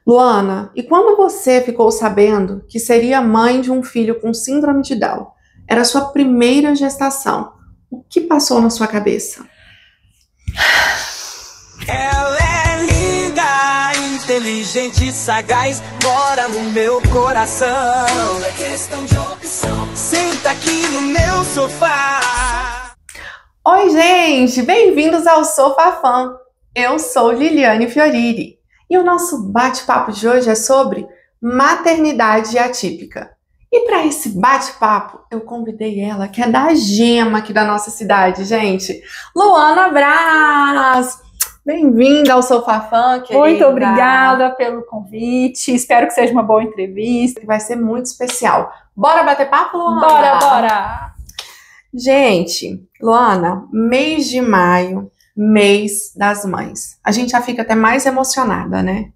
Luana, e quando você ficou sabendo que seria mãe de um filho com síndrome de Down? Era sua primeira gestação. O que passou na sua cabeça? Ela é linda, inteligente, sagaz, mora no meu coração. Não é questão de opção. Senta aqui no meu sofá. Oi, gente! Bem-vindos ao Sofá Fã. Eu sou Liliane Fioriri. E o nosso bate-papo de hoje é sobre maternidade atípica. E para esse bate-papo, eu convidei ela, que é da Gema aqui da nossa cidade, gente. Luana Braz! Bem-vinda ao Sofá Fã, querida. Muito obrigada pelo convite. Espero que seja uma boa entrevista. Vai ser muito especial. Bora bater papo, Luana? Bora! Gente, Luana, mês de maio, mês das mães. A gente já fica até mais emocionada, né?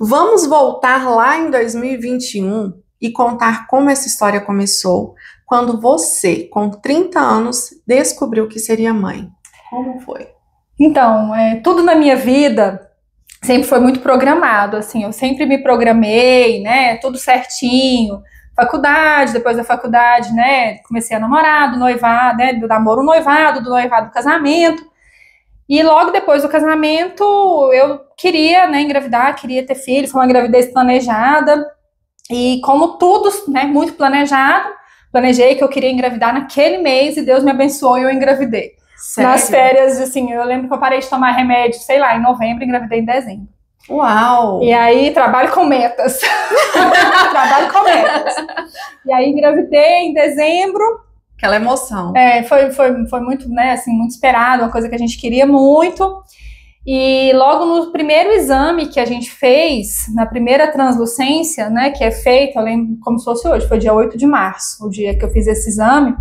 Vamos voltar lá em 2021 e contar como essa história começou quando você, com 30 anos, descobriu que seria mãe. Como foi? Então, tudo na minha vida sempre foi muito programado, assim, eu sempre me programei, né, tudo certinho. Faculdade, depois da faculdade, né, comecei a namorar, do noivado, né, do namoro noivado, do noivado casamento. E logo depois do casamento, eu queria, né, engravidar, queria ter filho, foi uma gravidez planejada. E como tudo, né, muito planejado, planejei que eu queria engravidar naquele mês e Deus me abençoou e eu engravidei. Sério? Nas férias, assim, eu lembro que eu parei de tomar remédio, sei lá, em novembro e engravidei em dezembro. Uau! E aí, trabalho com metas. Trabalho com metas. E aí, engravidei em dezembro. Aquela emoção. Foi muito, né, assim, muito esperado, uma coisa que a gente queria muito. E logo no primeiro exame que a gente fez, na primeira translucência, né, que é feita, eu lembro como se fosse hoje, foi dia 8 de março, o dia que eu fiz esse exame.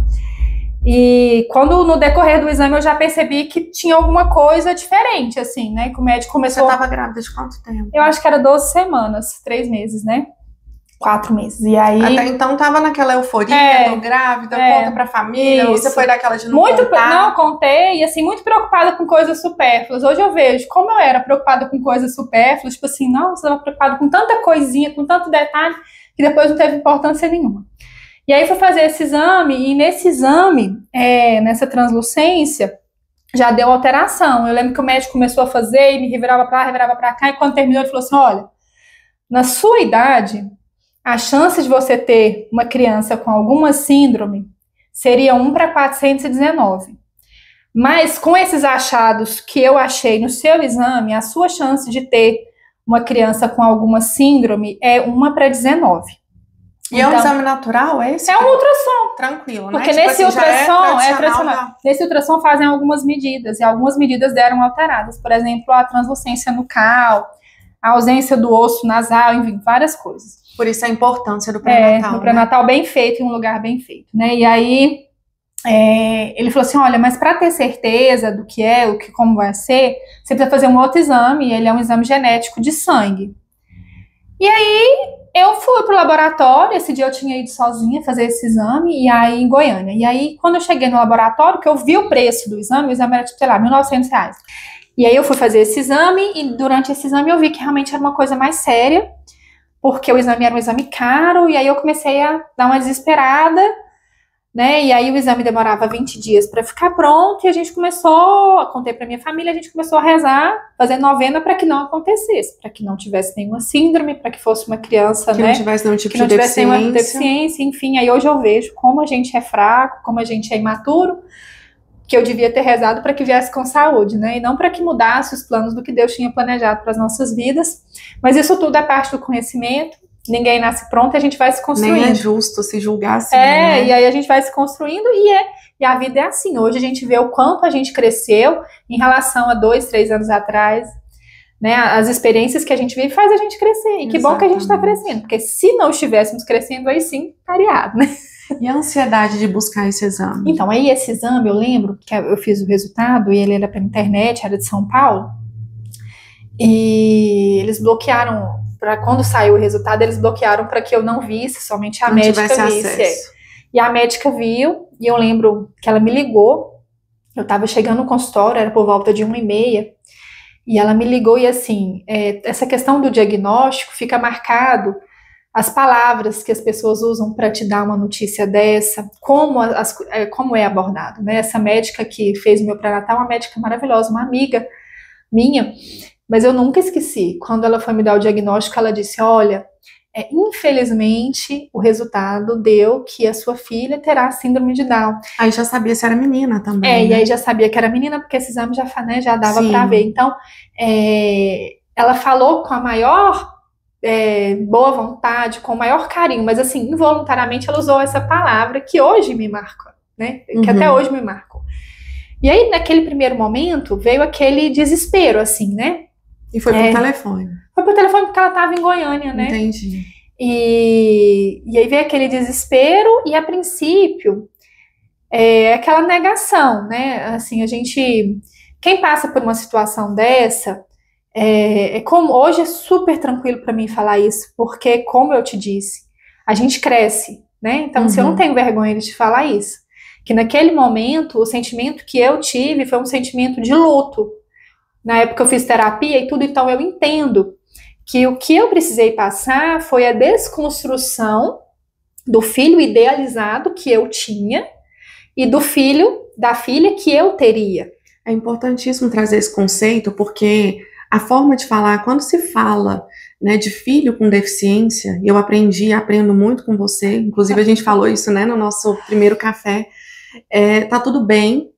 E quando no decorrer do exame eu já percebi que tinha alguma coisa diferente, assim, né, que o médico começou... Você estava grávida de quanto tempo? Eu acho que era 12 semanas, 3 meses, né? 4 meses. E aí... Até então tava naquela euforia, tô grávida, conta pra família, isso. Você foi daquela de não muito contar? Não, contei, e assim, muito preocupada com coisas supérfluas. Hoje eu vejo como eu era preocupada com coisas supérfluas, tipo assim, não, você estava preocupada com tanta coisinha, com tanto detalhe, que depois não teve importância nenhuma. E aí fui fazer esse exame, e nesse exame, nessa translucência, já deu alteração. Eu lembro que o médico começou a fazer, e me revirava pra lá, revirava pra cá, e quando terminou ele falou assim, olha, na sua idade... a chance de você ter uma criança com alguma síndrome seria 1 para 419. Mas com esses achados que eu achei no seu exame, a sua chance de ter uma criança com alguma síndrome é 1 para 19. E então, é um exame natural, é esse? É um ultrassom. Tranquilo, né? Porque tipo nesse assim, ultrassom é tradicional. Nesse ultrassom fazem algumas medidas, e algumas medidas deram alteradas. Por exemplo, a translucência nucal, a ausência do osso nasal, enfim, várias coisas. Por isso a importância do pré-natal. No pré-natal, né? Bem feito, em um lugar bem feito, né? E aí, ele falou assim, olha, mas para ter certeza do que é, como vai ser, você precisa fazer um outro exame, e ele é um exame genético de sangue. E aí, eu fui pro laboratório, esse dia eu tinha ido sozinha fazer esse exame, e aí em Goiânia. E aí, quando eu cheguei no laboratório, que eu vi o preço do exame, o exame era, tipo, sei lá, R$1.900. E aí eu fui fazer esse exame, e durante esse exame eu vi que realmente era uma coisa mais séria, porque o exame era um exame caro, e aí eu comecei a dar uma desesperada, né, e aí o exame demorava 20 dias para ficar pronto, e a gente começou, contei para minha família, a gente começou a rezar, fazer novena para que não acontecesse, para que não tivesse nenhuma síndrome, para que fosse uma criança, que né, não tivesse nenhum tipo que não de tivesse deficiência. nenhuma deficiência, enfim, aí hoje eu vejo como a gente é fraco, como a gente é imaturo, que eu devia ter rezado para que viesse com saúde, né? E não para que mudasse os planos do que Deus tinha planejado para as nossas vidas. Mas isso tudo é parte do conhecimento. Ninguém nasce pronto e a gente vai se construindo. Nem é justo se julgar assim, né? E aí a gente vai se construindo e a vida é assim. Hoje a gente vê o quanto a gente cresceu em relação a 2, 3 anos atrás. Né? As experiências que a gente vive faz a gente crescer. E que bom que a gente está crescendo. Porque se não estivéssemos crescendo, aí sim, estaria errado, né? E a ansiedade de buscar esse exame? Então, aí esse exame, eu lembro que eu fiz o resultado e ele era pela internet, era de São Paulo, e eles bloquearam, quando saiu o resultado, eles bloquearam para que eu não visse, somente a médica visse. E a médica viu, e eu lembro que ela me ligou, eu estava chegando no consultório, era por volta de 1h30, E ela me ligou e assim, essa questão do diagnóstico fica marcado as palavras que as pessoas usam para te dar uma notícia dessa, como é abordado, né? Essa médica que fez meu pré-natal, uma médica maravilhosa, uma amiga minha, mas eu nunca esqueci. Quando ela foi me dar o diagnóstico, ela disse, olha, infelizmente o resultado deu que a sua filha terá síndrome de Down. Aí já sabia se era menina também, né? E aí já sabia que era menina, porque esse exame já dava para ver. Então, ela falou com a maior boa vontade, com o maior carinho, mas assim, involuntariamente ela usou essa palavra que hoje me marca, né? Que até hoje me marcou. E aí, naquele primeiro momento, veio aquele desespero, assim, né? E foi por telefone. Foi por telefone porque ela estava em Goiânia, né? Entendi. E aí veio aquele desespero e, a princípio, aquela negação, né? Assim, quem passa por uma situação dessa, como hoje é super tranquilo para mim falar isso, porque, como eu te disse, a gente cresce, né? Então, se eu não tenho vergonha de te falar isso, que naquele momento, o sentimento que eu tive foi um sentimento de luto. Na época eu fiz terapia e tudo, então eu entendo que o que eu precisei passar foi a desconstrução do filho idealizado que eu tinha e da filha que eu teria. É importantíssimo trazer esse conceito, porque a forma de falar, quando se fala, né, de filho com deficiência, e eu aprendo muito com você, inclusive a gente falou isso, né, no nosso primeiro café, tá tudo bem,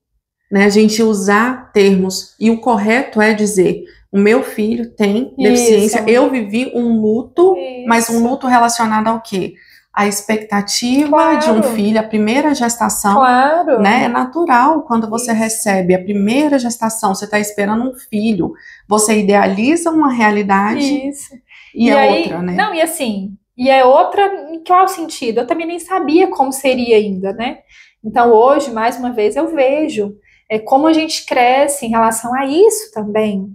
né, a gente usar termos, e o correto é dizer, o meu filho tem deficiência, isso. Eu vivi um luto, isso. Mas um luto relacionado ao quê? A expectativa claro. De um filho, a primeira gestação, claro. Né, é natural quando você isso. Recebe a primeira gestação, você está esperando um filho, você idealiza uma realidade isso. E é outra, né? Não, e assim, e é outra em qual sentido? Eu também nem sabia como seria ainda, né? Então hoje, mais uma vez, eu vejo como a gente cresce em relação a isso também.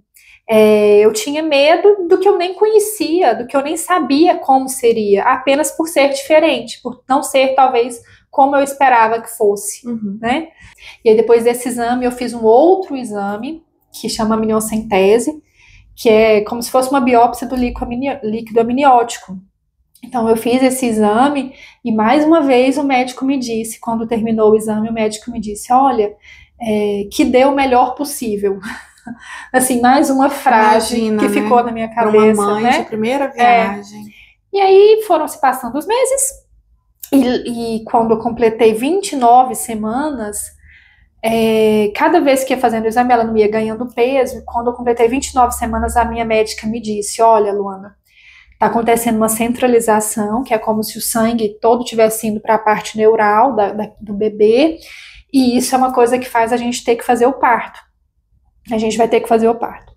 Eu tinha medo do que eu nem conhecia, do que eu nem sabia como seria, apenas por ser diferente, por não ser talvez como eu esperava que fosse, né? E aí depois desse exame eu fiz um outro exame, que chama amniocentese, que é como se fosse uma biópsia do líquido amniótico. Então eu fiz esse exame e mais uma vez o médico me disse, quando terminou o exame, o médico me disse, olha, que dê o melhor possível. Assim, mais uma frase que né? ficou na minha cabeça. Para uma mãe né? de primeira viagem. E aí foram se passando os meses, e quando eu completei 29 semanas, cada vez que ia fazendo o exame, ela não ia ganhando peso. Quando eu completei 29 semanas, a minha médica me disse, olha, Luana, tá acontecendo uma centralização, que é como se o sangue todo tivesse indo para a parte neural do bebê, e isso é uma coisa que faz a gente ter que fazer o parto. A gente vai ter que fazer o parto.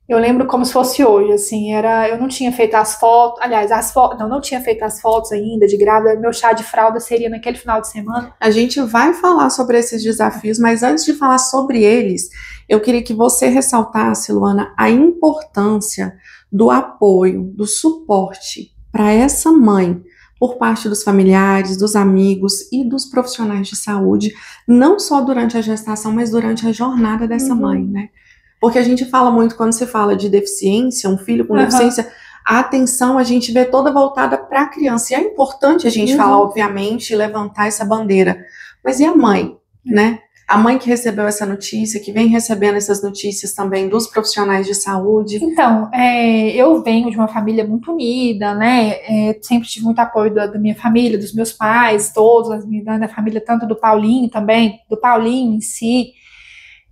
Eu lembro como se fosse hoje, assim, eu não tinha feito as fotos, aliás, não tinha feito as fotos ainda de grávida, meu chá de fralda seria naquele final de semana. A gente vai falar sobre esses desafios, mas antes de falar sobre eles, eu queria que você ressaltasse, Luana, a importância do apoio, do suporte para essa mãe, por parte dos familiares, dos amigos e dos profissionais de saúde, não só durante a gestação, mas durante a jornada dessa mãe, né? Porque a gente fala muito, quando se fala de deficiência, um filho com deficiência, a atenção a gente vê toda voltada para a criança. E é importante a gente falar, obviamente, e levantar essa bandeira. Mas e a mãe, né? A mãe que recebeu essa notícia, que vem recebendo essas notícias também dos profissionais de saúde. Então, eu venho de uma família muito unida, né? Sempre tive muito apoio da minha família, dos meus pais, todos, da família, tanto do Paulinho também, do Paulinho em si.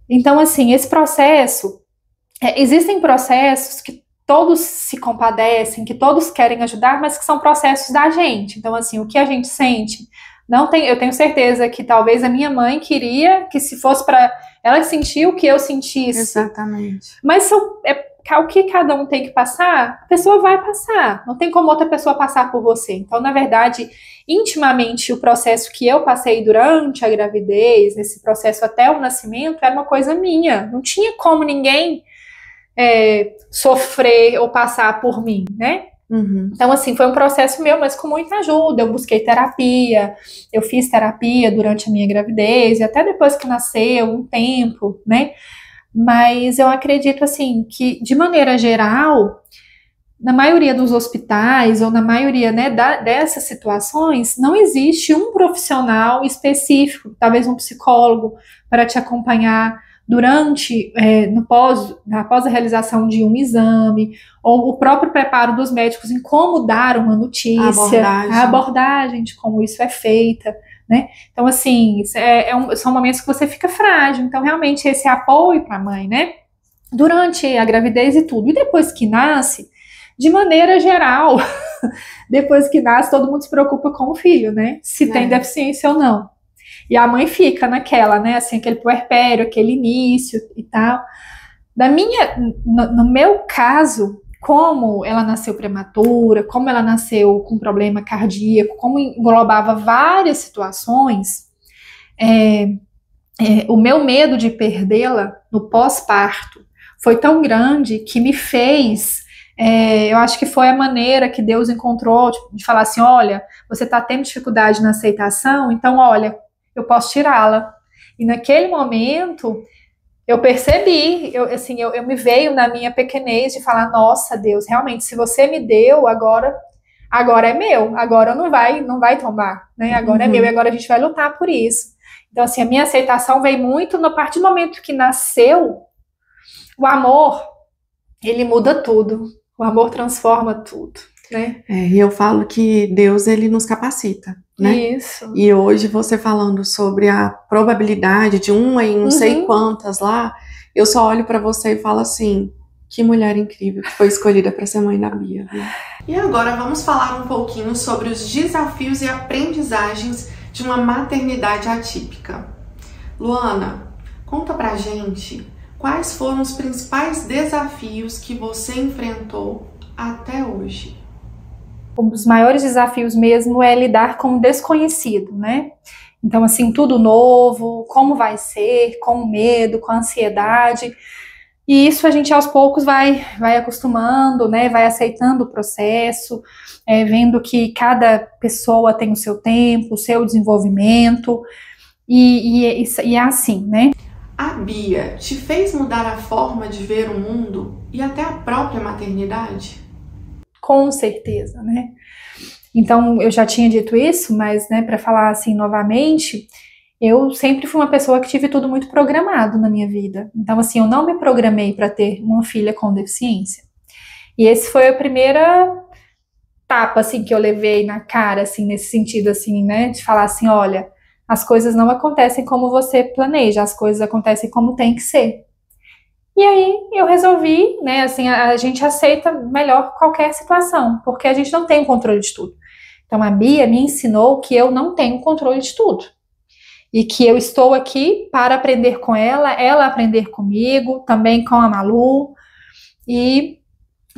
Então, assim, esse processo, existem processos que todos se compadecem, que todos querem ajudar, mas que são processos da gente. Então, assim, o que a gente sente... eu tenho certeza que talvez a minha mãe queria que, se fosse para ela sentir o que eu sentisse. Exatamente. Mas o que cada um tem que passar, a pessoa vai passar. Não tem como outra pessoa passar por você. Então, na verdade, intimamente, o processo que eu passei durante a gravidez, esse processo até o nascimento, era uma coisa minha. Não tinha como ninguém sofrer ou passar por mim, né? Então, assim, foi um processo meu, mas com muita ajuda. Eu busquei terapia, eu fiz terapia durante a minha gravidez, e até depois que nasceu, um tempo, né? mas eu acredito assim que, de maneira geral, na maioria dos hospitais ou na maioria, né, dessas situações, não existe um profissional específico, talvez um psicólogo, para te acompanhar durante, após a realização de um exame, ou o próprio preparo dos médicos em como dar uma notícia, a abordagem de como isso é feita, né? Então, assim, são momentos que você fica frágil, então realmente esse apoio para a mãe, né? Durante a gravidez e tudo, e depois que nasce, de maneira geral, depois que nasce, todo mundo se preocupa com o filho, né? Se tem deficiência ou não. E a mãe fica naquela, né? Assim, aquele puerpério, aquele início e tal. No meu caso, como ela nasceu prematura, como ela nasceu com problema cardíaco, como englobava várias situações, o meu medo de perdê-la no pós-parto foi tão grande que me fez... eu acho que foi a maneira que Deus encontrou de falar assim, olha, você está tendo dificuldade na aceitação, então, olha, eu posso tirá-la. E naquele momento, eu percebi, eu me veio na minha pequenez de falar, nossa, Deus, realmente, se você me deu, agora é meu, agora não vai tomar, né? Agora é meu, e agora a gente vai lutar por isso. Então, assim, a minha aceitação veio muito a partir do momento que nasceu, o amor, ele muda tudo. O amor transforma tudo, né? E eu falo que Deus, ele nos capacita, né? Isso. E hoje você falando sobre a probabilidade de uma em não sei quantas lá, eu só olho pra você e falo assim, que mulher incrível que foi escolhida para ser mãe da Bia, viu? E agora vamos falar um pouquinho sobre os desafios e aprendizagens de uma maternidade atípica. Luana, conta pra gente... Quais foram os principais desafios que você enfrentou até hoje? Um dos maiores desafios mesmo é lidar com o desconhecido, né? Então, assim, tudo novo, como vai ser, com medo, com ansiedade. E isso a gente aos poucos vai acostumando, né? Vai aceitando o processo, vendo que cada pessoa tem o seu tempo, o seu desenvolvimento. E é assim, né? A Bia te fez mudar a forma de ver o mundo e até a própria maternidade? Com certeza, né? Então, eu já tinha dito isso, mas, né, para falar assim novamente, eu sempre fui uma pessoa que tive tudo muito programado na minha vida. Então, assim, eu não me programei para ter uma filha com deficiência. E esse foi a primeira tapa, assim, que eu levei na cara, assim, nesse sentido, assim, né, de falar assim, olha... As coisas não acontecem como você planeja, as coisas acontecem como tem que ser. E aí eu resolvi, né, assim, a gente aceita melhor qualquer situação, porque a gente não tem o controle de tudo. Então a Bia me ensinou que eu não tenho controle de tudo. E que eu estou aqui para aprender com ela aprender comigo, também com a Malu. E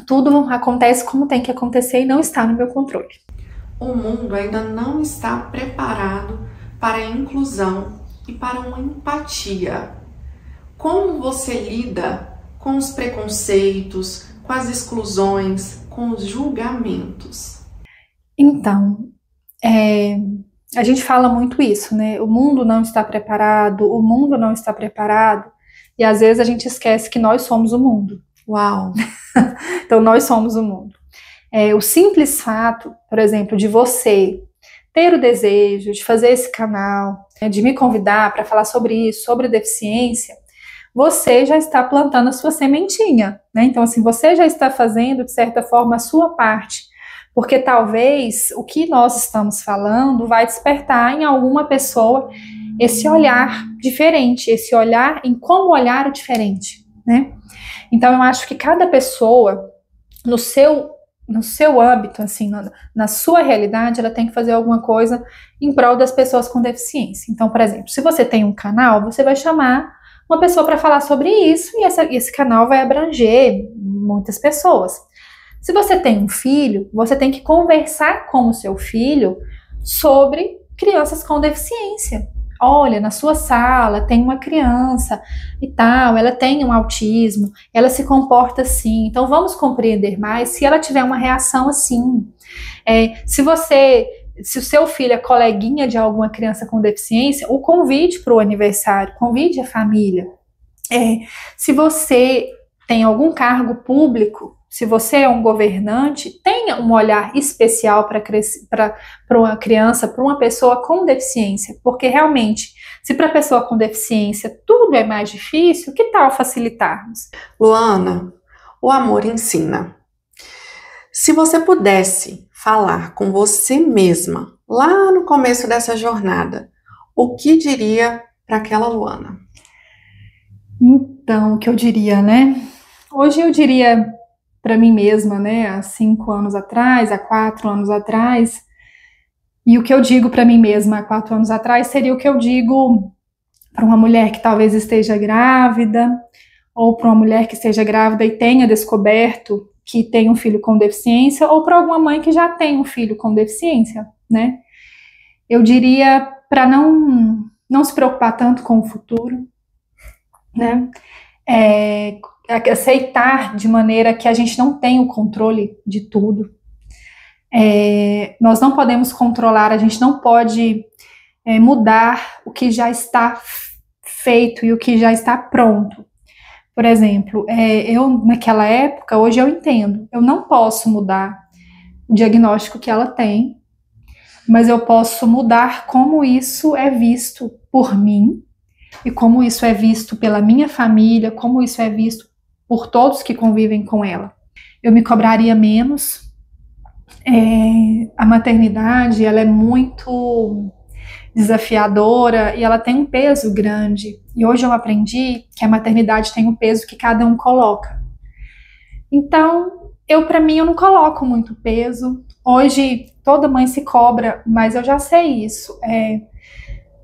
tudo acontece como tem que acontecer e não está no meu controle. O mundo ainda não está preparado para a inclusão e para uma empatia. Como você lida com os preconceitos, com as exclusões, com os julgamentos? Então, a gente fala muito isso, né? O mundo não está preparado, e às vezes a gente esquece que nós somos o mundo. Uau! Então, nós somos o mundo. O simples fato, por exemplo, de você ter o desejo de fazer esse canal, de me convidar para falar sobre isso, sobre deficiência, você já está plantando a sua sementinha, né? Então, assim, você já está fazendo, de certa forma, a sua parte, porque talvez o que nós estamos falando vai despertar em alguma pessoa esse olhar diferente, esse olhar em como olhar o diferente, né? Então, eu acho que cada pessoa, no seu âmbito, assim, na sua realidade, ela tem que fazer alguma coisa em prol das pessoas com deficiência. Então, por exemplo, se você tem um canal, você vai chamar uma pessoa para falar sobre isso e esse canal vai abranger muitas pessoas. Se você tem um filho, você tem que conversar com o seu filho sobre crianças com deficiência. Olha, na sua sala tem uma criança e tal, ela tem um autismo, ela se comporta assim, então vamos compreender mais se ela tiver uma reação assim. Se o seu filho é coleguinha de alguma criança com deficiência, o convide para o aniversário, convide a família. Se você tem algum cargo público, se você é um governante, tenha um olhar especial para uma criança, para uma pessoa com deficiência, porque realmente, se para a pessoa com deficiência tudo é mais difícil, que tal facilitarmos? Luana, o amor ensina. Se você pudesse falar com você mesma lá no começo dessa jornada, o que diria para aquela Luana? Então, o que eu diria, né? Hoje eu diria para mim mesma, né? Há 5 anos atrás, há 4 anos atrás, e o que eu digo para mim mesma há 4 anos atrás seria o que eu digo para uma mulher que talvez esteja grávida, ou para uma mulher que esteja grávida e tenha descoberto que tem um filho com deficiência, ou para alguma mãe que já tem um filho com deficiência, né? Eu diria para não se preocupar tanto com o futuro, né? Aceitar de maneira que a gente não tem o controle de tudo. Nós não podemos controlar, a gente não pode mudar o que já está feito e o que já está pronto. Por exemplo, eu naquela época, hoje eu entendo, eu não posso mudar o diagnóstico que ela tem, mas eu posso mudar como isso é visto por mim e como isso é visto pela minha família, como isso é visto por todos que convivem com ela. Eu me cobraria menos. A maternidade, ela é muito desafiadora e ela tem um peso grande. E hoje eu aprendi que a maternidade tem um peso que cada um coloca. Então, para mim, eu não coloco muito peso. Hoje, toda mãe se cobra, mas eu já sei isso.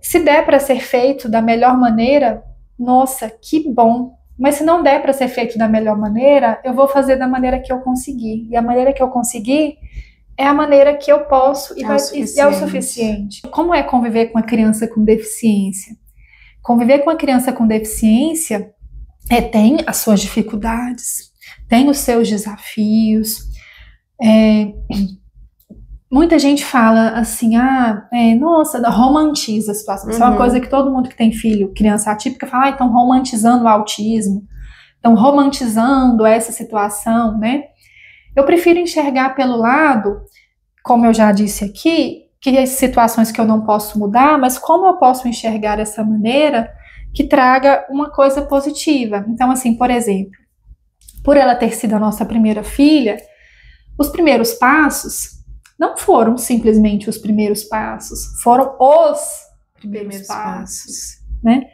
Se der para ser feito da melhor maneira, nossa, que bom. Mas se não der para ser feito da melhor maneira, eu vou fazer da maneira que eu conseguir. E a maneira que eu conseguir é a maneira que eu posso e é o suficiente. Como é conviver com uma criança com deficiência? Conviver com uma criança com deficiência tem as suas dificuldades, tem os seus desafios. Muita gente fala assim, nossa, romantiza a situação. Isso é uma coisa que todo mundo que tem filho, criança atípica, fala, estão romantizando o autismo, estão romantizando essa situação, né? Eu prefiro enxergar pelo lado, como eu já disse aqui, que as situações que eu não posso mudar, mas como eu posso enxergar dessa maneira que traga uma coisa positiva. Então, assim, por exemplo, por ela ter sido a nossa primeira filha, os primeiros passos não foram simplesmente os primeiros passos, foram os primeiros passos, né?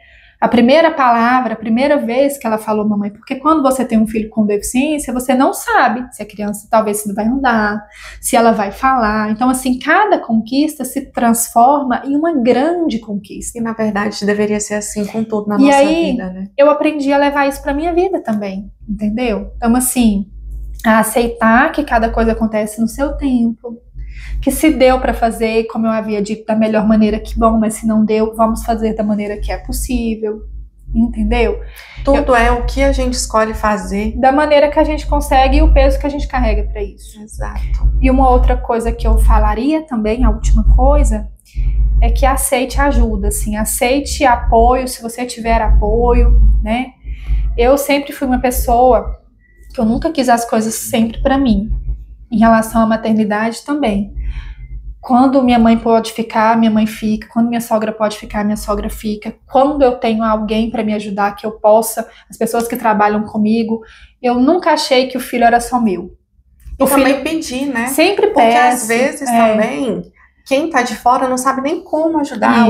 A primeira palavra, a primeira vez que ela falou mamãe, porque quando você tem um filho com deficiência, você não sabe se a criança talvez se vai andar, se ela vai falar. Então, assim, cada conquista se transforma em uma grande conquista. E, na verdade, deveria ser assim com tudo na nossa vida, né? Eu aprendi a levar isso pra minha vida também, entendeu? Então, assim, a aceitar que cada coisa acontece no seu tempo, que se deu para fazer, como eu havia dito, da melhor maneira, que bom, mas se não deu, vamos fazer da maneira que é possível, entendeu? Tudo é o que a gente escolhe fazer. Da maneira que a gente consegue e o peso que a gente carrega para isso. Exato. E uma outra coisa que eu falaria também, a última coisa, é que aceite ajuda, assim, aceite apoio, se você tiver apoio, né? Eu sempre fui uma pessoa que eu nunca quis as coisas sempre para mim. Em relação à maternidade também. Quando minha mãe pode ficar, minha mãe fica. Quando minha sogra pode ficar, minha sogra fica. Quando eu tenho alguém para me ajudar, que eu possa, as pessoas que trabalham comigo, eu nunca achei que o filho era só meu. Eu também pedi, né? Sempre peço. Porque às vezes também, quem tá de fora não sabe nem como ajudar,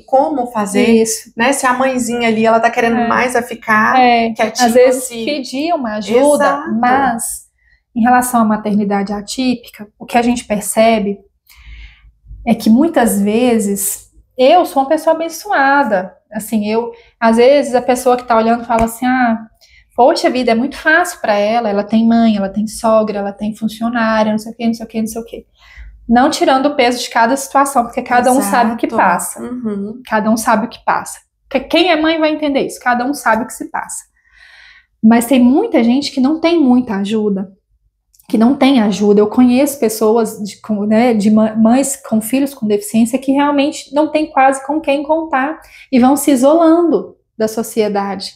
como fazer. Isso. Né? Se a mãezinha ali, ela tá querendo mais a ficar quietinha. Às vezes pedir uma ajuda, exato. Mas em relação à maternidade atípica, o que a gente percebe é que muitas vezes eu sou uma pessoa abençoada. Assim, às vezes a pessoa que tá olhando fala assim, poxa vida, é muito fácil para ela tem mãe, ela tem sogra, ela tem funcionária, não sei o que, não sei o que, não sei o que. Não tirando o peso de cada situação, porque cada um sabe o que passa. Cada um sabe o que passa. Porque quem é mãe vai entender isso, cada um sabe o que se passa. Mas tem muita gente que não tem muita ajuda, que não tem ajuda. Eu conheço pessoas de mães com filhos com deficiência que realmente não tem quase com quem contar e vão se isolando da sociedade.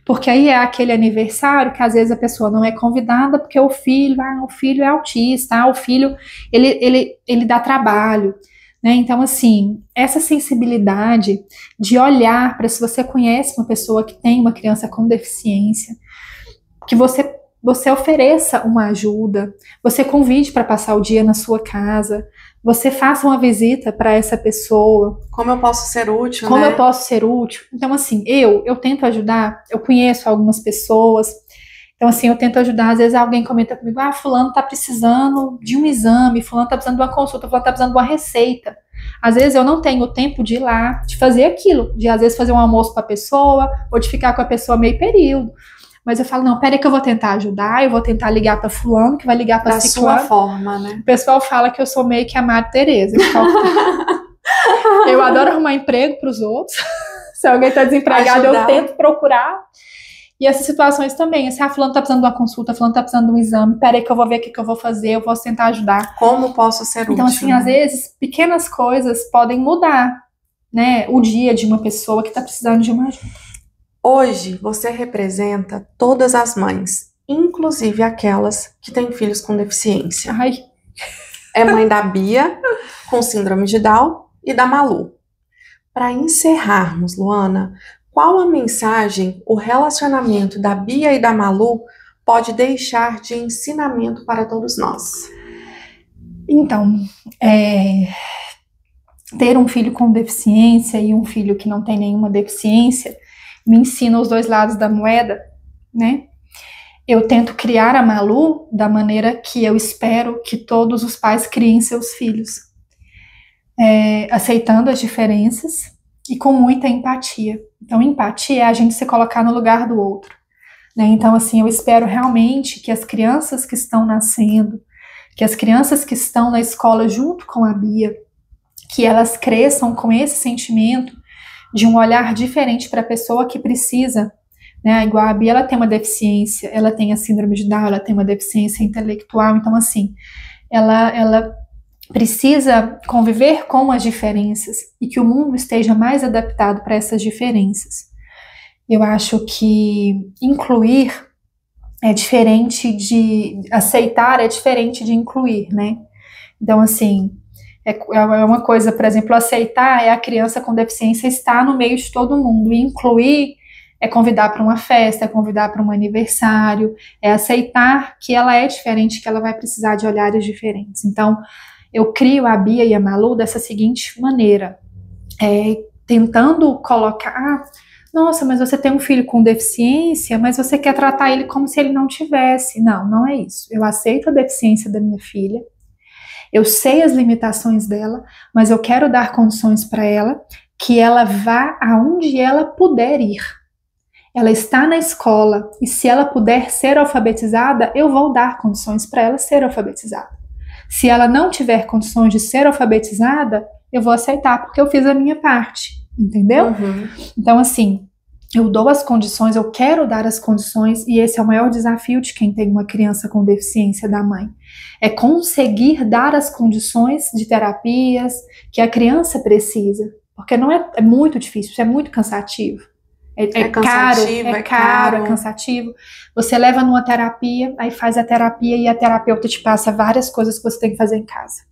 Porque aí é aquele aniversário que às vezes a pessoa não é convidada porque o filho é autista, o filho, ele dá trabalho, né? Então, assim, essa sensibilidade de olhar para se você conhece uma pessoa que tem uma criança com deficiência, que você ofereça uma ajuda, você convide para passar o dia na sua casa, você faça uma visita para essa pessoa. Como eu posso ser útil, Como né? eu posso ser útil. Então, assim, eu tento ajudar, eu conheço algumas pessoas, então, assim, eu tento ajudar. Às vezes alguém comenta comigo, fulano tá precisando de um exame, fulano tá precisando de uma consulta, fulano tá precisando de uma receita. Às vezes eu não tenho tempo de ir lá, de fazer aquilo, de às vezes fazer um almoço para a pessoa, ou de ficar com a pessoa meio período. Mas eu falo, não, peraí que eu vou tentar ajudar, eu vou tentar ligar para fulano, que vai ligar para ciclano. Da sua forma, né? O pessoal fala que eu sou meio que a Madre Teresa. Eu adoro arrumar emprego para os outros. Se alguém está desempregado, eu tento procurar. E essas situações também, assim, fulano tá precisando de uma consulta, fulano tá precisando de um exame, peraí que eu vou ver o que eu vou fazer, eu vou tentar ajudar. Como posso ser útil? Então, assim, às vezes, pequenas coisas podem mudar, né, o dia de uma pessoa que tá precisando de uma ajuda. Hoje, você representa todas as mães, inclusive aquelas que têm filhos com deficiência. Ai. É mãe da Bia, com síndrome de Down, e da Malu. Para encerrarmos, Luana, qual a mensagem o relacionamento da Bia e da Malu pode deixar de ensinamento para todos nós? Então, ter um filho com deficiência e um filho que não tem nenhuma deficiência me ensina os dois lados da moeda, né? Eu tento criar a Malu da maneira que eu espero que todos os pais criem seus filhos, aceitando as diferenças e com muita empatia. Então, empatia é a gente se colocar no lugar do outro, né? Então, assim, eu espero realmente que as crianças que estão nascendo, que as crianças que estão na escola junto com a Bia, que elas cresçam com esse sentimento de um olhar diferente para a pessoa que precisa, né? Igual a Bia, ela tem uma deficiência, ela tem a síndrome de Down, ela tem uma deficiência intelectual, então, assim, ela precisa conviver com as diferenças e que o mundo esteja mais adaptado para essas diferenças. Eu acho que incluir é diferente de aceitar, é diferente de incluir, né? Então, assim, é uma coisa, por exemplo, aceitar é a criança com deficiência estar no meio de todo mundo, e incluir é convidar para uma festa, é convidar para um aniversário, é aceitar que ela é diferente, que ela vai precisar de olhares diferentes. Então, eu crio a Bia e a Malu dessa seguinte maneira, tentando colocar, nossa, mas você tem um filho com deficiência, mas você quer tratar ele como se ele não tivesse. Não, não é isso. Eu aceito a deficiência da minha filha, eu sei as limitações dela, mas eu quero dar condições para ela que ela vá aonde ela puder ir. Ela está na escola e se ela puder ser alfabetizada, eu vou dar condições para ela ser alfabetizada. Se ela não tiver condições de ser alfabetizada, eu vou aceitar porque eu fiz a minha parte, entendeu? Uhum. Então, assim, eu dou as condições, eu quero dar as condições, e esse é o maior desafio de quem tem uma criança com deficiência, da mãe. É conseguir dar as condições de terapias que a criança precisa, porque não é muito difícil, isso é muito cansativo. É caro, é cansativo. Você leva numa terapia, aí faz a terapia e a terapeuta te passa várias coisas que você tem que fazer em casa.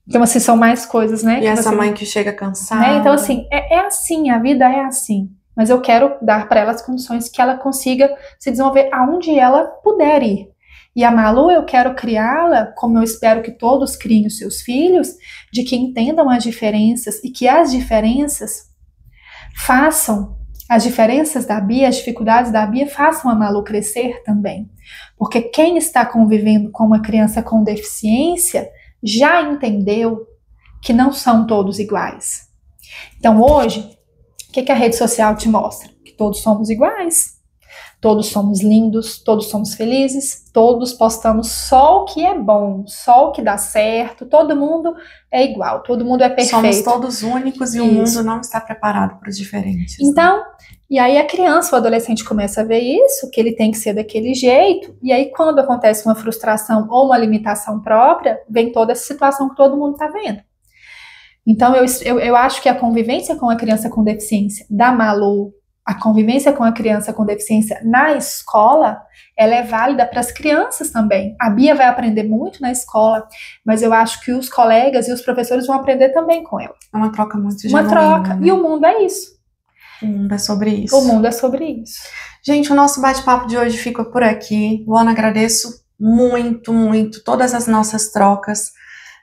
Então, assim, são mais coisas, né? E essa mãe que chega cansada. Né? Então, assim, é assim, a vida é assim. Mas eu quero dar para ela as condições que ela consiga se desenvolver aonde ela puder ir. E a Malu, eu quero criá-la, como eu espero que todos criem os seus filhos, de que entendam as diferenças e que as diferenças façam, as diferenças da Bia, as dificuldades da Bia façam a Malu crescer também. Porque quem está convivendo com uma criança com deficiência já entendeu que não são todos iguais. Então hoje, o que a rede social te mostra? Que todos somos iguais, todos somos lindos, todos somos felizes, todos postamos só o que é bom, só o que dá certo, todo mundo é igual, todo mundo é perfeito. Somos todos únicos e o mundo não está preparado para os diferentes. Então, e aí a criança, o adolescente começa a ver isso, que ele tem que ser daquele jeito, e aí quando acontece uma frustração ou uma limitação própria, vem toda essa situação que todo mundo está vendo. Então eu acho que a convivência com a criança com deficiência da Malu a convivência com a criança com deficiência na escola, ela é válida para as crianças também. A Bia vai aprender muito na escola, mas eu acho que os colegas e os professores vão aprender também com ela. É uma troca muito Uma genuína, troca. né? E o mundo é isso. O mundo é sobre isso. O mundo é sobre isso. Gente, o nosso bate-papo de hoje fica por aqui. Luana, agradeço muito, muito todas as nossas trocas,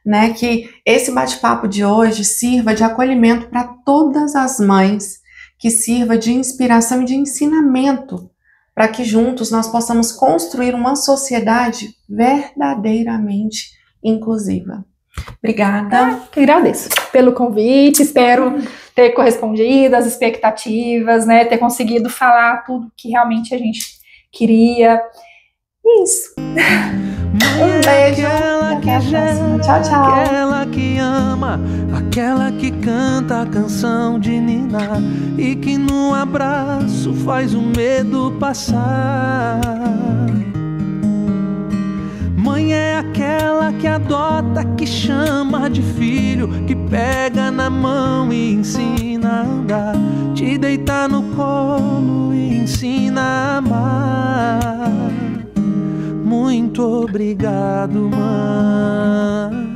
né? Que esse bate-papo de hoje sirva de acolhimento para todas as mães, que sirva de inspiração e de ensinamento, para que juntos nós possamos construir uma sociedade verdadeiramente inclusiva. Obrigada. Que agradeço pelo convite, espero ter correspondido às expectativas, né? Ter conseguido falar tudo que realmente a gente queria. Isso. Um beijo e até a próxima. Tchau, tchau. Aquela que ama, aquela que canta a canção de ninar e que no abraço faz o medo passar. Mãe é aquela que adota, que chama de filho, que pega na mão e ensina a andar, te deita no colo e ensina a amar. Muito obrigado, mãe.